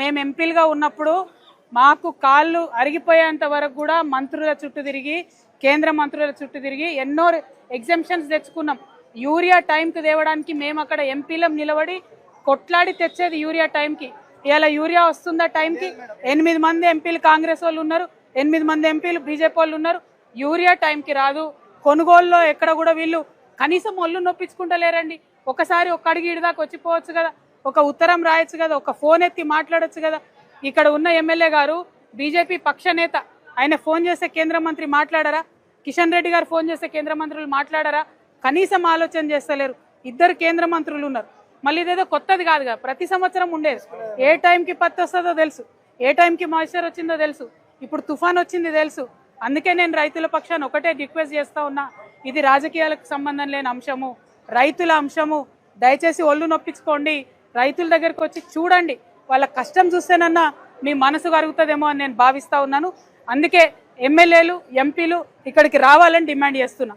మేము ఎంపీలుగా ఉన్నప్పుడు మాకు కాళ్ళు అరిగిపోయేంత వరకు కూడా మంత్రుల చుట్టూ తిరిగి కేంద్ర మంత్రుల చుట్టూ తిరిగి ఎన్నో ఎగ్జామ్షన్స్ తెచ్చుకున్నాం. యూరియా టైంకి తేవడానికి మేము అక్కడ ఎంపీలం నిలబడి కొట్లాడి తెచ్చేది యూరియా టైంకి. ఇలా యూరియా వస్తుందా టైంకి? 8 మంది ఎంపీలు కాంగ్రెస్ వాళ్ళు ఉన్నారు, 8 మంది ఎంపీలు బీజేపీ వాళ్ళు ఉన్నారు. యూరియా టైంకి రాదు. కొనుగోలులో ఎక్కడ కూడా వీళ్ళు కనీసం ఒళ్ళు నొప్పించుకుంటలేరండి. ఒకసారి ఒక్క అడిగి ఇడిదాకా వచ్చిపోవచ్చు కదా, ఒక ఉత్తరం రాయొచ్చు కదా, ఒక ఫోన్ ఎత్తి మాట్లాడొచ్చు కదా. ఇక్కడ ఉన్న ఎమ్మెల్యే గారు బీజేపీ పక్ష నేత, ఆయన ఫోన్ చేసే కేంద్ర మంత్రి మాట్లాడారా? కిషన్ రెడ్డి గారు ఫోన్ చేసే కేంద్ర మంత్రులు మాట్లాడారా? కనీసం ఆలోచన చేస్తలేరు. 2 కేంద్ర మంత్రులు ఉన్నారు. మళ్ళీ ఇదేదో కొత్తది కాదుగా, ప్రతి సంవత్సరం ఉండేది. ఏ టైంకి పత్తి వస్తుందో తెలుసు, ఏ టైంకి మాయిశ్చర్ వచ్చిందో తెలుసు, ఇప్పుడు తుఫాన్ వచ్చింది తెలుసు. అందుకే నేను రైతుల పక్షాన్ని ఒకటే రిక్వెస్ట్ చేస్తా ఉన్నా, ఇది రాజకీయాలకు సంబంధం లేని అంశము, రైతుల అంశము. దయచేసి ఒళ్ళు నొప్పించుకోండి, రైతుల దగ్గరకు వచ్చి చూడండి. వాళ్ళ కష్టం చూస్తేనన్నా మీ మనసు కరుగుతుందేమో అని నేను భావిస్తా ఉన్నాను. అందుకే ఎమ్మెల్యేలు ఎంపీలు ఇక్కడికి రావాలని డిమాండ్ చేస్తున్నా.